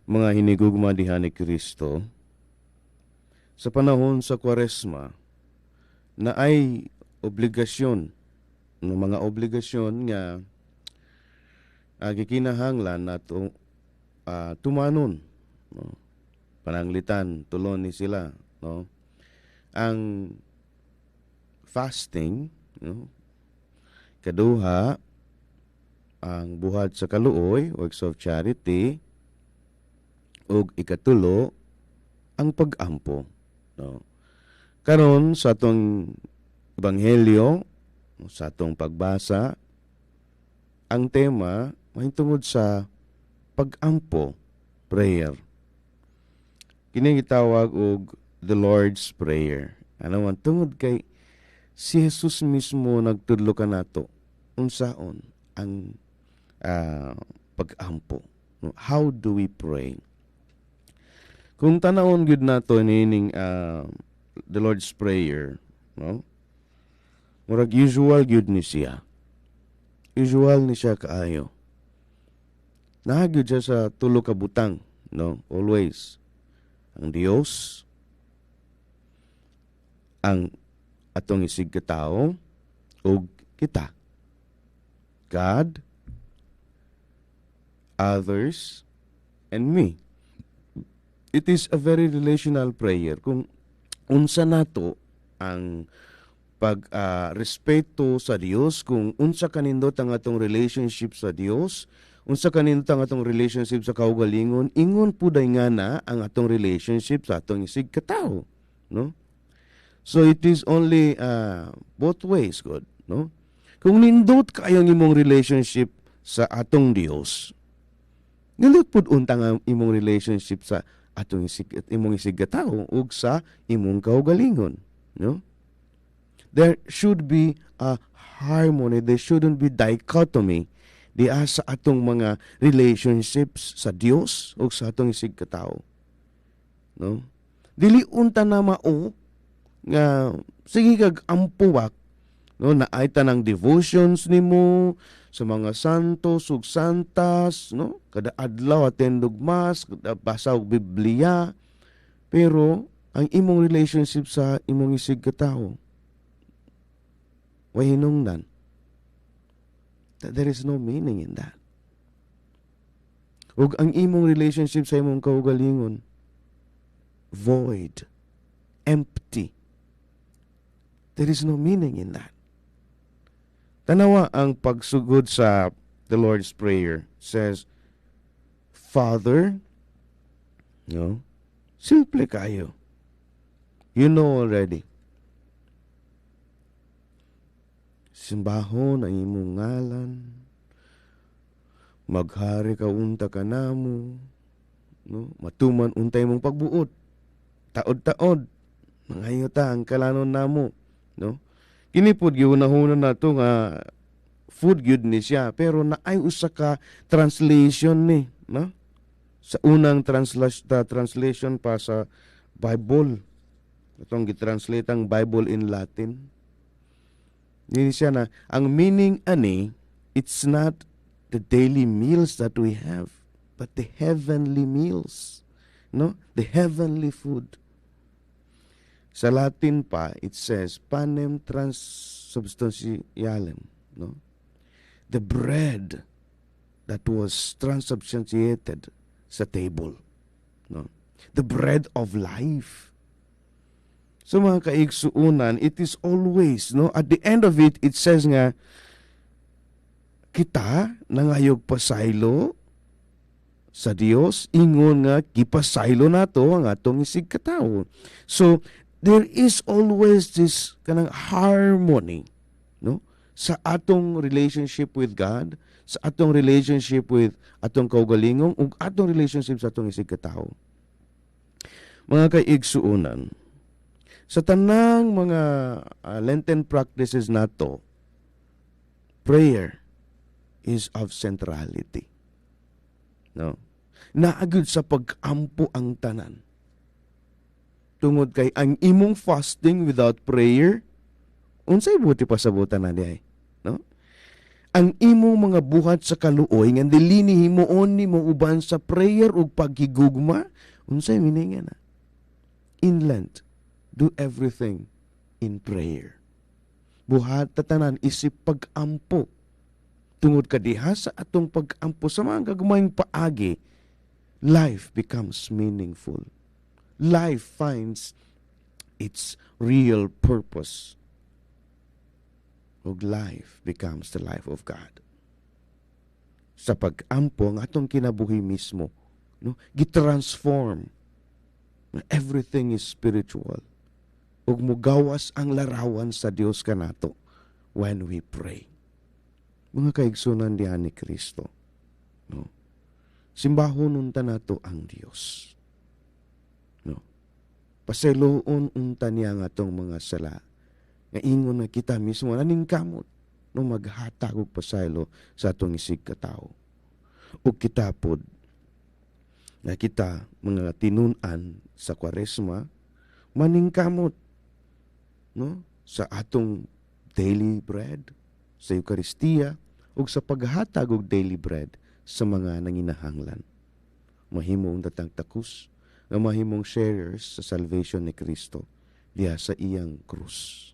Mga hinigugma diha ni Kristo, sa panahon sa Kwaresma, na ay obligasyon, no, mga obligasyon nga gikinahanglan nato tumanon, no? Pananglitan tulon ni sila, no? Ang fasting, no? Kaduha ang buhat sa kaluoy, works of charity, ug ikatulo ang pag-ampo, no? Karon sa atong ebanghelyo, sa atong pagbasa, ang tema mahitungod sa pag-ampo, prayer. Kini gitawag og the Lord's Prayer. Ano man tungod kay si Jesus mismo nagtudlo kanato unsaon ang pag-ampo. How do we pray? Kung tanawon gyud nato nining the Lord's Prayer, no? Murag usual gyud ni siya. Usual ni siya kaayo. Nahagyud siya sa tulo ka butang, no? Always. Ang Dios, ang atong isig katao, ug kita. God, others, and me. It is a very relational prayer. Kung unsa nato ang respeto sa Dios, kung unsa kanindot ang atong relationship sa Dios, unsa kanindot ang atong relationship sa kaugalingon, ingon puday nga na ang atong relationship sa atong isig katao, no? So it is only both ways, God, no? Kung nindot kayo ang imong relationship sa atong Dios, nindot pud unta nga imong relationship sa atong imong isig katao ug sa imong kaugalingon, no? There should be a harmony. There shouldn't be dichotomy diya sa atong mga relationships sa Dios o sa atong isig katao, no? Dili unta na mao nga sige kag ampuwak, no, na ay tanang devotions nimo sa mga santos ug santas, no? Kada adlaw attend og mass, kada basa og Biblia, pero ang imong relationship sa imong isig katao way hinungdan. There is no meaning in that. Ug ang imong relationship sa imong kaugalingon void, empty. There is no meaning in that. Tanawa ang pagsugod sa the Lord's Prayer says, Father, no? Simple kayo. You know already. Simbahon ang imong ngalan. Maghari ka unta ka namo, no? Matuman untay mong pagbuot. Taod-taod. Mangayo ta ang kalanon namo, no? Kini pod gihunahuna nato nga food gyud ni siya, pero naay usa ka translation ni, no? Sa unang translation pa sa Bible, itong gitranslate ang Bible in Latin. Nini siya na ang meaning ani, it's not the daily meals that we have, but the heavenly meals, no? The heavenly food. Sa Latin pa, it says, panem transubstantialem, no? The bread that was transubstantiated sa table, no? The bread of life. So mga kaigsuunan, it is always, no? At the end of it, it says nga, kita nangayog pasaylo sa Dios, ingon nga gipasaylo nato ang atong isig katao. So there is always this kanang harmony, no? Sa atong relationship with God, sa atong relationship with atong kaugalingong, ug atong relationship sa atong isig katao. Mga kaigsuunan, sa tanang mga Lenten practices nato, prayer is of centrality, no? Naagud sa pag-ampo ang tanan. Tungod kay ang imong fasting without prayer, unsay buti pasabutan na diay, no? ang imong mga buhat sa kaluoy nga dili ni himuon nimo uban sa prayer ug paghigugma, unsay meaning na? In Lent, do everything in prayer. Buhat tatanan isip pag-ampo. Tungod kadiha sa atong pag-ampo sa mga gagmayng paagi, life becomes meaningful. Life finds its real purpose. Ug life becomes the life of God. Sa pag-ampo ang atong kinabuhi mismo, no, gitransform. Everything is spiritual. Ug mugawas ang larawan sa Dios kanato when we pray. Mga kaigsunan dihan ni Kristo, no? Simbahon unta nato ang Dios. No? Paseloon unta niya nga atong mga sala. Nga ingon na kita mismo naningkamot no maghatag og pasaylo sa atong isig katao. Ug kita pod nga kita mga tinun-an sa Kwaresma maningkamot, no, sa atong daily bread sa Eucharistia ug sa paghatag og daily bread sa mga nanginahanglan. Mahimong datang takus nga mahimong sharers sa salvation ni Kristo diha sa iyang krus.